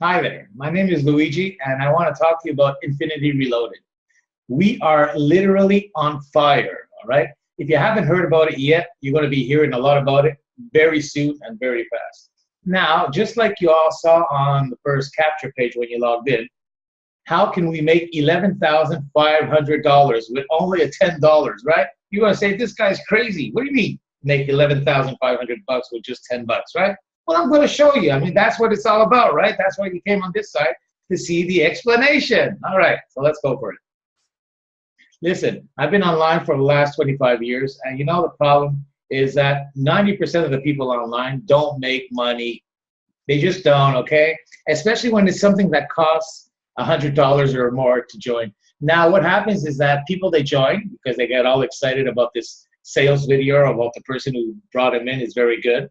Hi there, my name is Luigi, and I want to talk to you about Infinity Reloaded. We are literally on fire, all right? If you haven't heard about it yet, you're going to be hearing a lot about it very soon and very fast. Now, just like you all saw on the first capture page when you logged in, how can we make $11,500 with only a $10, right? You're going to say, this guy's crazy. What do you mean make 11,500 bucks with just 10 bucks, right? Well, I'm going to show you. I mean, that's what it's all about, right? That's why you came on this side to see the explanation. All right, so let's go for it. Listen, I've been online for the last 25 years, and you know the problem is that 90% of the people online don't make money. They just don't, okay? Especially when it's something that costs $100 or more to join. Now, what happens is that people, they join because they get all excited about this sales video about the person who brought them in is very good.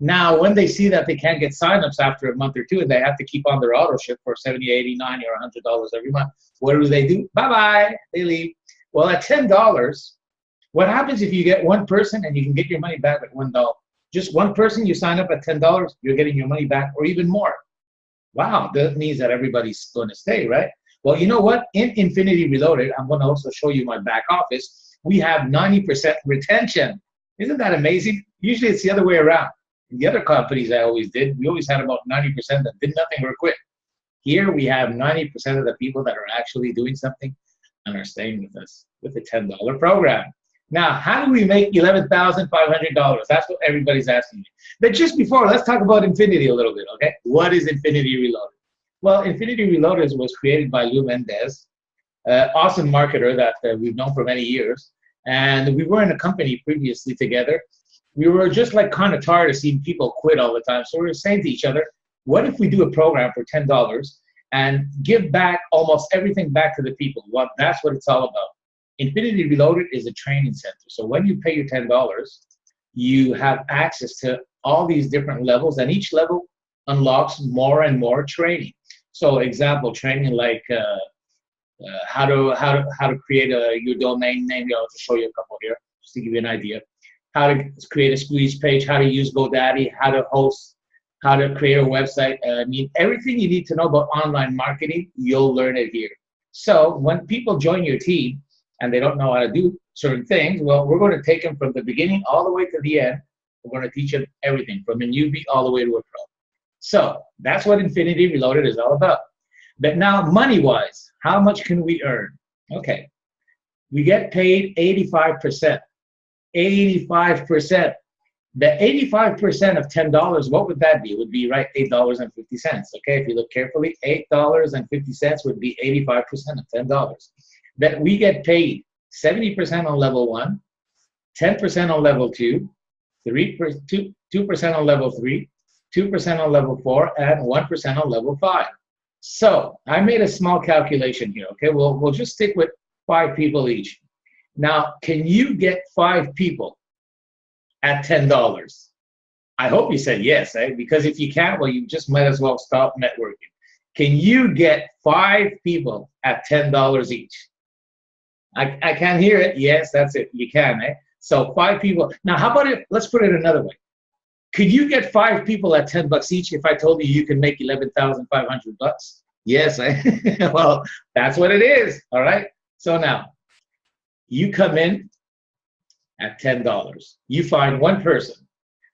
Now, when they see that they can't get signups after a month or two and they have to keep on their auto ship for 70, 80, 90, or $100 every month, what do? Bye-bye, they leave. Well, at $10, what happens if you get one person and you can get your money back at $1? Just one person, you sign up at $10, you're getting your money back or even more. Wow, that means that everybody's going to stay, right? Well, you know what? In Infinity Reloaded, I'm going to also show you my back office. We have 90% retention. Isn't that amazing? Usually it's the other way around. In the other companies I always did, we always had about 90% that did nothing or quit. Here we have 90% of the people that are actually doing something and are staying with us with a $10 program. Now, how do we make $11,500? That's what everybody's asking me. But just before, let's talk about Infinity a little bit, okay? What is Infinity Reloaded? Well, Infinity Reloaded was created by Lou Mendez, awesome marketer that we've known for many years. And we were in a company previously together. We were just like kind of tired of seeing people quit all the time. So we were saying to each other, what if we do a program for $10 and give back almost everything back to the people? Well, that's what it's all about. Infinity Reloaded is a training center. So when you pay your $10, you have access to all these different levels, and each level unlocks more and more training. So example, training like how to create your domain name. I'll just show you a couple here, just to give you an idea. How to create a squeeze page, how to use GoDaddy, how to host, how to create a website. I mean, everything you need to know about online marketing, you'll learn it here. So when people join your team and they don't know how to do certain things, well, we're going to take them from the beginning all the way to the end. We're going to teach them everything from a newbie all the way to a pro. So that's what Infinity Reloaded is all about. But now, money-wise, how much can we earn? Okay, we get paid 85%. 85%. The 85% of $10, what would that be? It would be right $8.50. Okay, if you look carefully, $8.50 would be 85% of $10. That we get paid 70% on level 1, 10% on level 2, 2% on level 3, 2% on level 4, and 1% on level 5. So I made a small calculation here. Okay, we'll just stick with 5 people each. Now, can you get 5 people at $10? I hope you said yes, eh? Because if you can't, well, you just might as well stop networking. Can you get 5 people at $10 each? I can't hear it. Yes, that's it. You can, eh? So 5 people. Now, how about it? Let's put it another way. Could you get 5 people at $10 each if I told you you can make 11,500 bucks? Yes, eh? Well, that's what it is. All right. So now, you come in at $10. You find one person.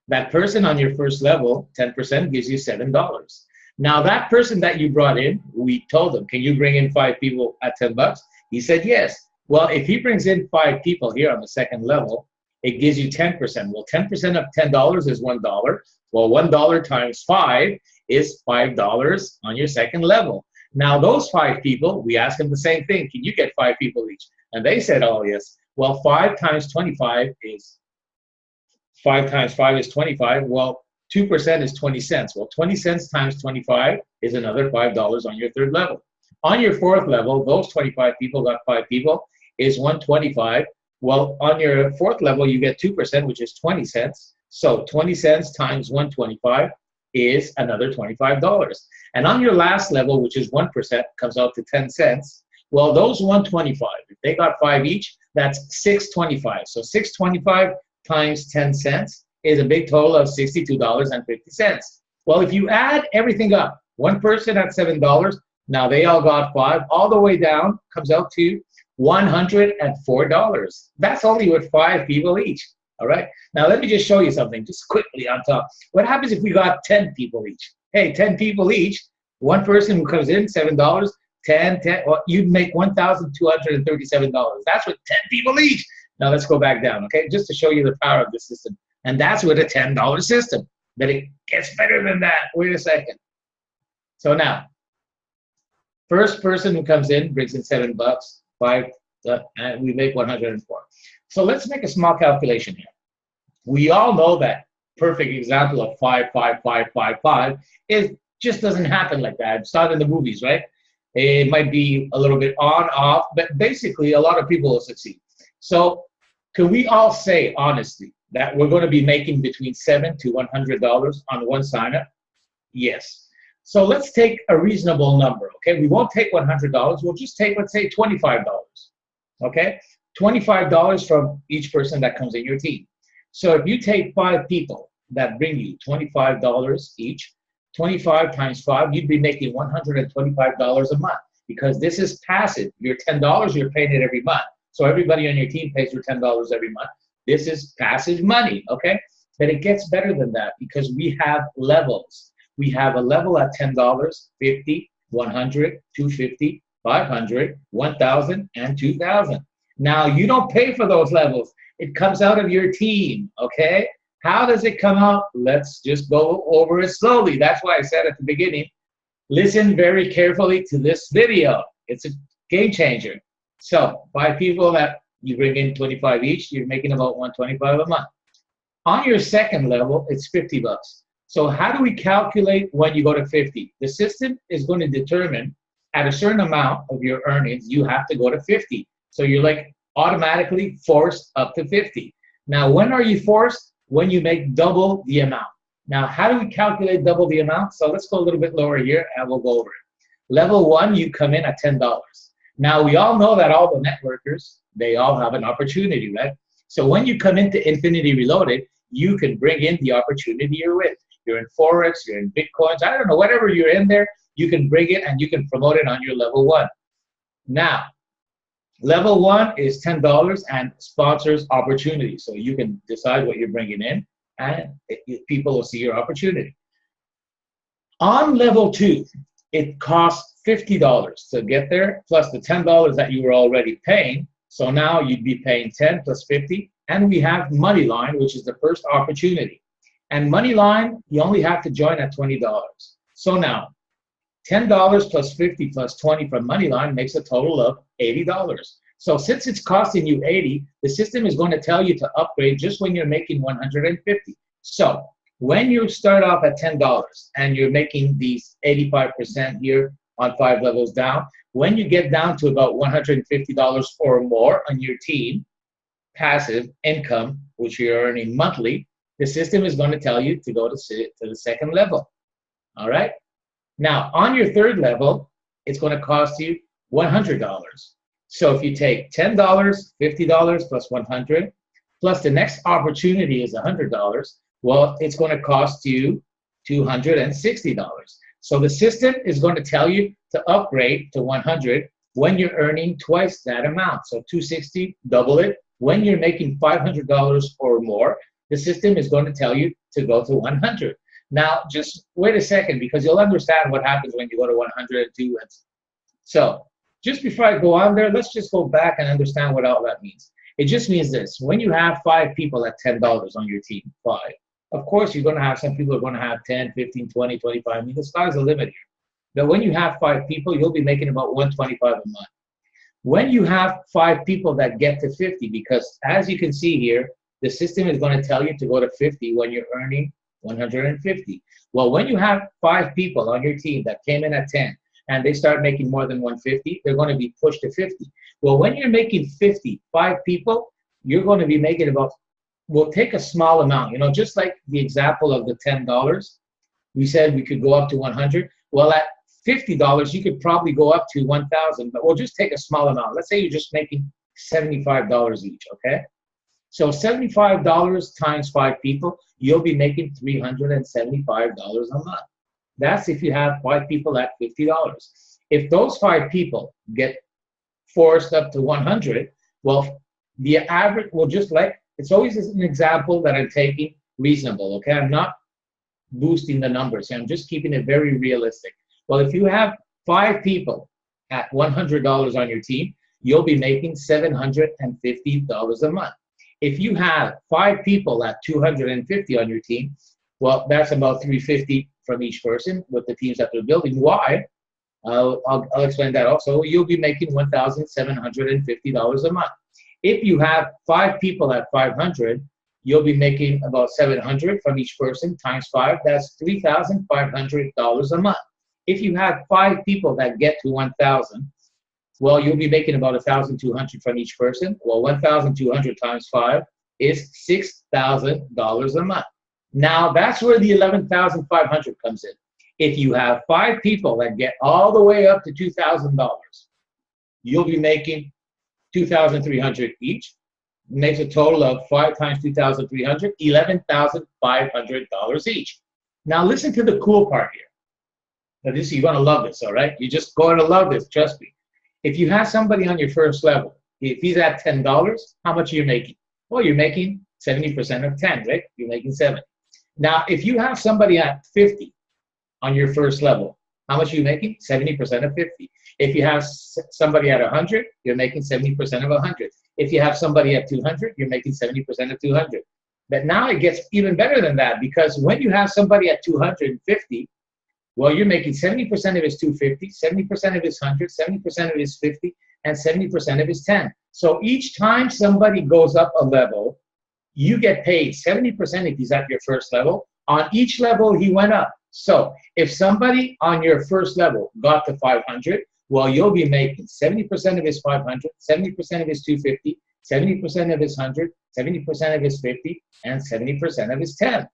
That person on your first level, 10% gives you $7. Now that person that you brought in, we told him, can you bring in 5 people at $10? He said yes. Well, if he brings in 5 people here on the second level, it gives you 10%. Well, 10% of $10 is $1. Well, $1 times 5 is $5 on your second level. Now those 5 people, we asked them the same thing. Can you get 5 people each? And they said, oh, yes. Well, 5 times 25 is 5 times 5 is 25. Well, 2% is 20 cents. Well, 20 cents times 25 is another $5 on your third level. On your fourth level, those 25 people got 5 people is 125. Well, on your fourth level, you get 2%, which is 20 cents. So 20 cents times 125 is another $25. And on your last level, which is 1%, comes out to 10 cents. Well, those 125, if they got 5 each, that's 625. So 625 times 10 cents is a big total of $62.50. Well, if you add everything up, One person at $7. Now they all got 5. All the way down comes out to $104. That's only with 5 people each. All right. Now let me just show you something just quickly on top. What happens if we got 10 people each? Hey, 10 people each. One person who comes in, $7, 10, well, you'd make $1,237. That's with 10 people each. Now let's go back down, okay? Just to show you the power of the system. And that's with a $10 system. But it gets better than that. Wait a second. So now, first person who comes in brings in $7, 5, and we make 104. So let's make a small calculation here. We all know that perfect example of 5, 5, 5, 5, 5 is just doesn't happen like that. It's not in the movies, right? It might be a little bit on, off, but basically a lot of people will succeed. So can we all say honestly that we're going to be making between $7 to $100 on one sign-up? Yes. So let's take a reasonable number, okay? We won't take $100. We'll just take, let's say, $25, okay? $25 from each person that comes in your team. So if you take 5 people that bring you $25 each, 25 times 5, you'd be making $125 a month because this is passive. Your $10, you're paying it every month. So everybody on your team pays your $10 every month. This is passive money, okay? But it gets better than that because we have levels. We have a level at $10, $50, $100, $250, $500, $1,000, and $2,000. Now, you don't pay for those levels. It comes out of your team, okay? How does it come out? Let's just go over it slowly. That's why I said at the beginning, listen very carefully to this video. It's a game changer. So 5 people that you bring in 25 each, you're making about $125 a month. On your second level, it's $50. So how do we calculate when you go to 50? The system is going to determine at a certain amount of your earnings, you have to go to 50. So you're like automatically forced up to 50. Now, when are you forced? When you make double the amount. Now, how do we calculate double the amount? So let's go a little bit lower here and we'll go over it. Level 1, you come in at $10. Now, we all know that all the networkers, they all have an opportunity, right? So when you come into Infinity Reloaded, you can bring in the opportunity you're with. You're in Forex, you're in Bitcoins, I don't know, whatever you're in there, you can bring it and you can promote it on your level 1. Now, level 1 is $10 and sponsors opportunity. So you can decide what you're bringing in and people will see your opportunity. On level 2, it costs $50 to get there, plus the $10 that you were already paying. So now you'd be paying 10 plus 50. And we have Moneyline, which is the first opportunity. And Moneyline, you only have to join at $20. So now, $10 plus 50 plus 20 from Moneyline makes a total of $80. So since it's costing you 80, the system is going to tell you to upgrade just when you're making 150. So when you start off at $10 and you're making these 85% here on 5 levels down, when you get down to about $150 or more on your team, passive income, which you're earning monthly, the system is going to tell you to go to the second level. All right? Now, on your third level, it's going to cost you $100. So if you take $10, $50 plus 100, plus the next opportunity is $100, well, it's going to cost you $260. So the system is going to tell you to upgrade to 100 when you're earning twice that amount. So 260, double it. When you're making $500 or more, the system is going to tell you to go to 100. Now, just wait a second, because you'll understand what happens when you go to 102. So just before I go on there, let's just go back and understand what all that means. It just means this. When you have 5 people at $10 on your team, 5, of course, you're going to have some people who are going to have 10, 15, 20, 25. I mean, the sky's the limit here. But when you have 5 people, you'll be making about $125 a month. When you have 5 people that get to 50, because as you can see here, the system is going to tell you to go to 50 when you're earning 150. Well, when you have 5 people on your team that came in at 10 and they start making more than 150, they're going to be pushed to 50. Well, when you're making 50, 5 people, you're going to be making about, we'll take a small amount, you know, just like the example of the $10. We said we could go up to 100. Well, at $50, you could probably go up to 1,000, but we'll just take a small amount. Let's say you're just making $75 each, okay? So $75 times 5 people, you'll be making $375 a month. That's if you have 5 people at $50. If those 5 people get forced up to 100, well, the average, well, just like, it's always an example that I'm taking reasonable, okay? I'm not boosting the numbers. I'm just keeping it very realistic. Well, if you have 5 people at $100 on your team, you'll be making $750 a month. If you have 5 people at 250 on your team, well, that's about 350 from each person with the teams that they're building. Why? I'll explain that also. You'll be making $1,750 a month. If you have 5 people at 500, you'll be making about 700 from each person times 5. That's $3,500 a month. If you have 5 people that get to 1,000, well, you'll be making about 1,200 from each person. Well, 1,200 times 5 is $6,000 a month. Now, that's where the 11,500 comes in. If you have 5 people that get all the way up to $2,000, you'll be making 2,300 each. Makes a total of 5 times 2,300, $11,500 each. Now, listen to the cool part here. Now, this, you're going to love this, all right? You're just going to love this, trust me. If you have somebody on your first level, if he's at $10, how much are you making? Well, you're making 70% of 10, right? You're making 7. Now, if you have somebody at 50 on your first level, how much are you making? 70% of 50. If you have somebody at 100, you're making 70% of 100. If you have somebody at 200, you're making 70% of 200. But now it gets even better than that, because when you have somebody at 250, well, you're making 70% of his 250, 70% of his 100, 70% of his 50, and 70% of his 10. So each time somebody goes up a level, you get paid 70% if he's at your first level. On each level, he went up. So if somebody on your first level got to 500, well, you'll be making 70% of his 500, 70% of his 250, 70% of his 100, 70% of his 50, and 70% of his 10.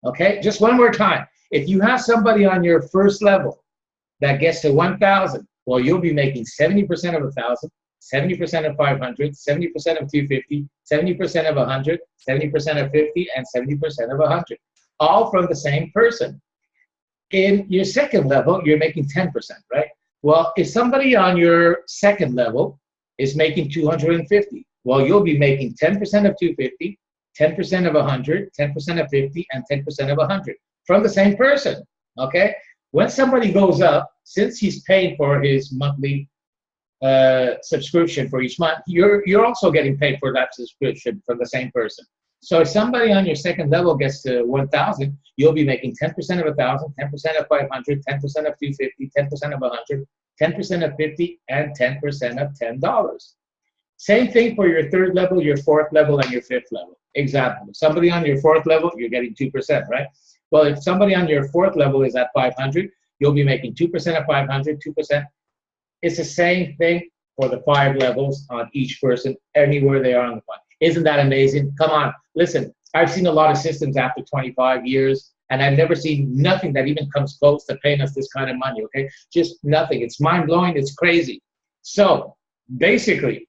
Okay, just one more time. If you have somebody on your first level that gets to 1,000, well, you'll be making 70% of 1,000, 70% of 500, 70% of 250, 70% of 100, 70% of 50, and 70% of 100, all from the same person. In your second level, you're making 10%, right? Well, if somebody on your second level is making 250, well, you'll be making 10% of 250, 10% of 100, 10% of 50, and 10% of 100 from the same person, okay? When somebody goes up, since he's paying for his monthly subscription for each month, you're also getting paid for that subscription from the same person. So if somebody on your second level gets to 1,000, you'll be making 10% of 1,000, 10% of 500, 10% of 250, 10% of 100, 10% of 50, and 10% of $10. Same thing for your third level, your fourth level, and your fifth level. Example, if somebody on your fourth level, you're getting 2%, right? Well, if somebody on your fourth level is at 500, you'll be making 2% of 500, 2%. It's the same thing for the 5 levels on each person, anywhere they are on the fund. Isn't that amazing? Come on, listen, I've seen a lot of systems after 25 years, and I've never seen nothing that even comes close to paying us this kind of money, okay? Just nothing. It's mind-blowing. It's crazy. So basically,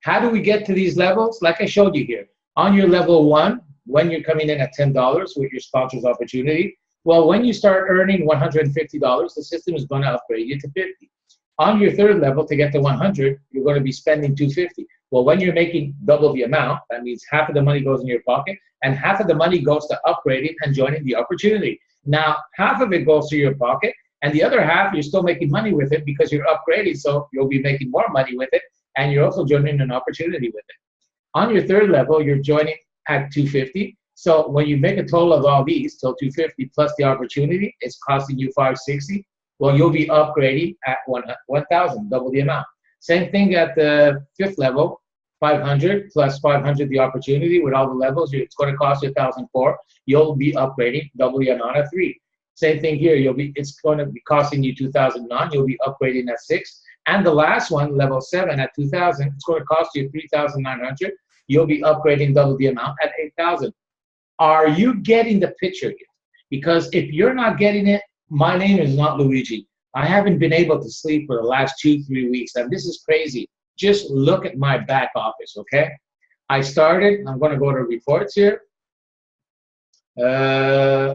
how do we get to these levels? Like I showed you here. On your level 1, when you're coming in at $10 with your sponsor's opportunity, well, when you start earning $150, the system is going to upgrade you to 50. On your third level, to get to 100, you're going to be spending 250. Well, when you're making double the amount, that means half of the money goes in your pocket, and half of the money goes to upgrading and joining the opportunity. Now, half of it goes to your pocket, and the other half, you're still making money with it because you're upgrading, so you'll be making more money with it, and you're also joining an opportunity with it. On your third level, you're joining at 250. So when you make a total of all these till 250 plus the opportunity, it's costing you 560. Well, you'll be upgrading at 1,000, double the amount. Same thing at the fifth level, 500 plus 500 the opportunity with all the levels. It's going to cost you 1,004. You'll be upgrading double the amount at 3. Same thing here. It's going to be costing you 2,009. You'll be upgrading at 6. And the last one, level 7 at 2,000, it's going to cost you 3,900. You'll be upgrading double the amount at 8,000. Are you getting the picture here? Because if you're not getting it, my name is not Luigi. I haven't been able to sleep for the last 2-3 weeks, and this is crazy. Just look at my back office, okay? I'm going to go to reports here.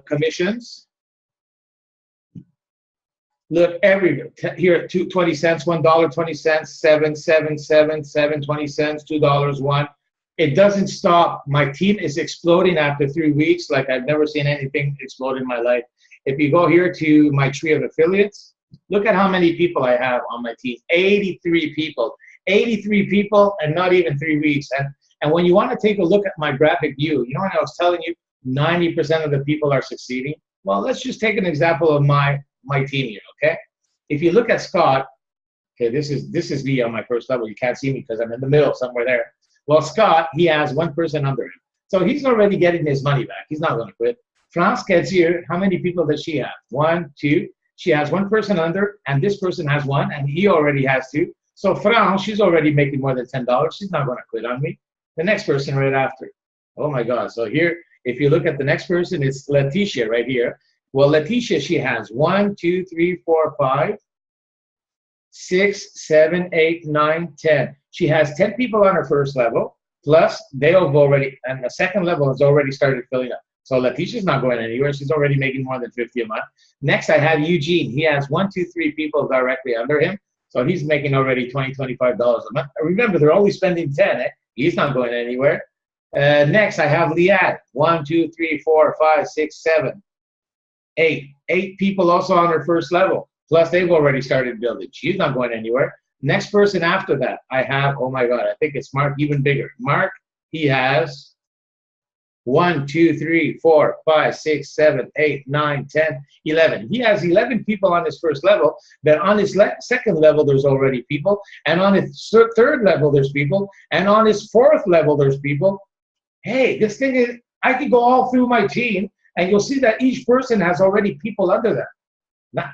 Commissions. Look, here at 20 cents, $1, 20 cents, 7, 7, 7, 7, 20 cents, $2, 1. It doesn't stop. My team is exploding after 3 weeks like I've never seen anything explode in my life. If you go here to my tree of affiliates, look at how many people I have on my team. 83 people. 83 people and not even 3 weeks. And when you want to take a look at my graphic view, you know what I was telling you? 90% of the people are succeeding. Well, let's just take an example of my team here, okay? If you look at Scott, okay, this is me on my first level. You can't see me because I'm in the middle somewhere there. Well, Scott, he has one person under him. So he's already getting his money back. He's not going to quit. France gets here. How many people does she have? 1, 2. She has one person under, and this person has one, and he already has 2. So France, she's already making more than $10. She's not going to quit on me. The next person right after. Oh, my God. So here, if you look at the next person, it's Letitia right here. Well, Letitia, she has 1, 2, 3, 4, 5, 6, 7, 8, 9, 10. She has 10 people on her first level, plus they have already, and the second level has already started filling up. So Letitia's not going anywhere. She's already making more than 50 a month. Next, I have Eugene. He has 1, 2, 3 people directly under him. So he's making already $20, $25 a month. Remember, they're only spending 10. He's not going anywhere. Next, I have Liad. 1, 2, 3, 4, 5, 6, 7, 8. 8 people also on her first level. Plus, they've already started building. She's not going anywhere. Next person after that, I have, oh my God, I think it's Mark, even bigger. Mark, he has 1, 2, 3, 4, 5, 6, 7, 8, 9, 10, 11. He has 11 people on his first level. Then on his second level, there's already people. And on his third level, there's people. And on his fourth level, there's people. Hey, this thing is, I could go all through my team, and you'll see that each person has already people under them. Now,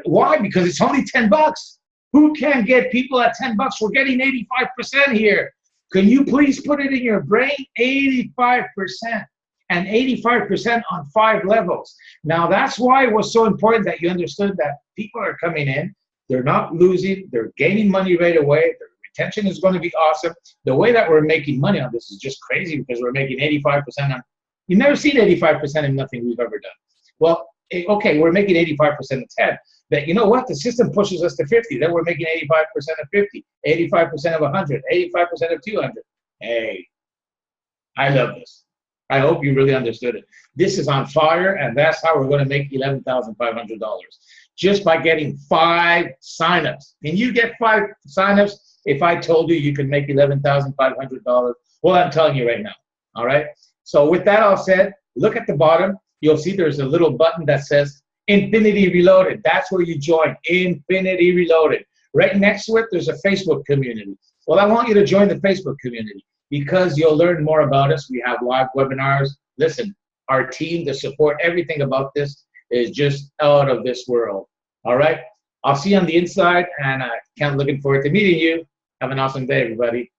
why? Because it's only $10. Who can get people at $10? We're getting 85% here. Can you please put it in your brain? 85%. And 85% on 5 levels. Now, that's why it was so important that you understood that people are coming in. They're not losing. They're gaining money right away. Their retention is going to be awesome. The way that we're making money on this is just crazy because we're making 85% on. You've never seen 85% in nothing we've ever done. Well, okay, we're making 85% of 10. But you know what? The system pushes us to 50. Then we're making 85% of 50, 85% of 100, 85% of 200. Hey, I love this. I hope you really understood it. This is on fire, and that's how we're going to make $11,500 just by getting 5 signups. Can you get 5 signups if I told you you can make $11,500? Well, I'm telling you right now. All right. So with that all said, look at the bottom. You'll see there's a little button that says Infinity Reloaded. That's where you join, Infinity Reloaded. Right next to it, there's a Facebook community. Well, I want you to join the Facebook community because you'll learn more about us. We have live webinars. Listen, our team, the support, everything about this is just out of this world. All right? I'll see you on the inside, and I'm looking forward to meeting you. Have an awesome day, everybody.